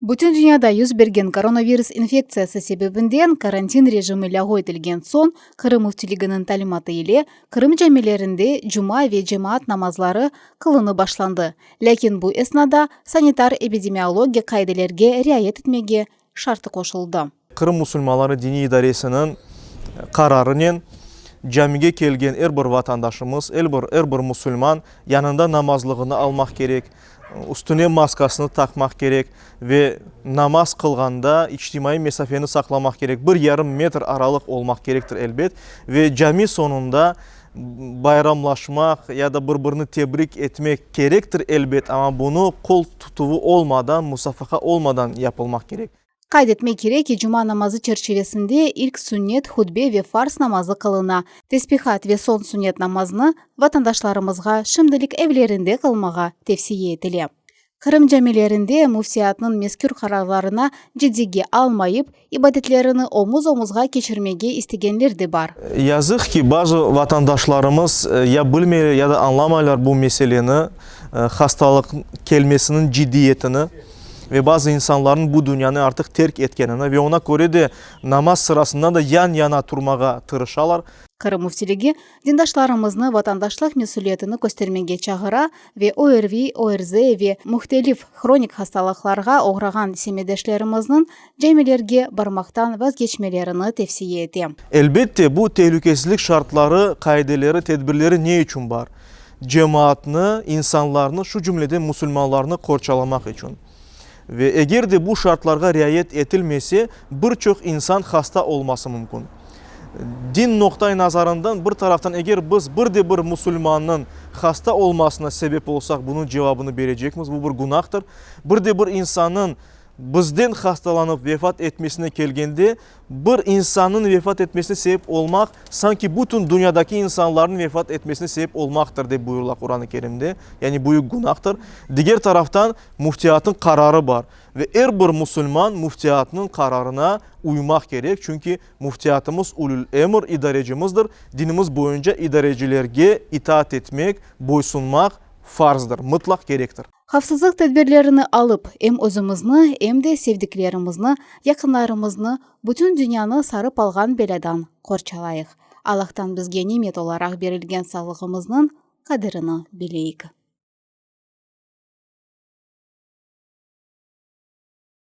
Бүтін dünyada yüz bergen koronavirus infeksiyası sebebinden karantin rejimi lag'u etilgan so'ng Qrim müftiligining ta'limoti ile Qrim jamiyalarında Cuma ve cemaat namazlari qilini başlandı. Lakin bu esnada sanitar epidemiologiya qoidalariga riayat etmege şartı qo'shildi. Qrim musulmonlari diniy idorasining qarorining camiga kelgan bir vatandaşımız, bir musulman yanında namazlığını almak gerek, üstüne maskasını takmak gerek ve namaz kılganda içtimai mesafeni saklamak gerek. 1,5 metr aralık olmak gerektir elbet ve cami sonunda bayramlaşmak ya da birbirini tebrik etmek gerektir elbet ama bunu kol tutuvu olmadan, musafaha olmadan yapılmak gerek. Kaydetmek gerek ki Cuma namazı çerçevesinde ilk sünnet, hutbe ve farz namazı kılına. Tesbihat ve son sünnet namazını vatandaşlarımızga şimdilik evlerinde kılmağa tavsiye edilir. Qrim jamiyalarında müftiyatının mezkur kararlarına ciddiye almayıp ibadetlerini omuz-omuzga geçirmege istegenler de var. Yazık ki bazı vatandaşlarımız ya bilmiyor ya da anlamaylar bu meselenin, hastalık kelimesinin ciddiyetini ve bazı insanların bu dünyanı artık terk etkenini ve ona göre de namaz sırasında da yan yana turmağa tırışalar. Qrim müftiligi dindaşlarımızны vatandaşlık mesuliyetini göstermege çağıra ve ORV, ORZ ve muhtelif kronik hastalıklarga uğragan semedeşlerimizin camilerge barmaktan vazgeçmelerini tavsiye edem. Elbette bu tehlikesizlik şartları, kaideleri, tedbirleri ne için var? Cemaatini, insanlarını, şu cümlede musulmanlarını korçalamak için. Ve eğer de bu şartlarga riayet etilmesi birçok insan hasta olması mümkün. Din noktayı nazarından bir taraftan eğer biz bir musulmanın hasta olmasına sebep olsak bunun cevabını vereceğimiz bu bir günahtır. Bir insanın bizden hastalanıp vefat etmesine gelgende bir insanın vefat etmesine sebep olmak sanki bütün dünyadaki insanların vefat etmesine sebep olmaktır diye buyurulur Kur'an-ı Kerim'de. Yani büyük günahtır. Diğer taraftan müftiyatın kararı var ve bir musulman müftiyatının kararına uymak gerek. Çünkü müftiyatımız ulul emir idarecimizdir. Dinimiz boyunca idarecilerge itaat etmek, boysunmak farzdır, mutlak gerektir. Hafsızlık tedbirlerini alıp hem özümüzni hem de sevdiklerimizni, yakınlarımızını, bütün dünyanı sarıp algan beladan korçalayıq. Allah'tan bizge nimet olarak verilgen sağlığımızın kaderini bileyik.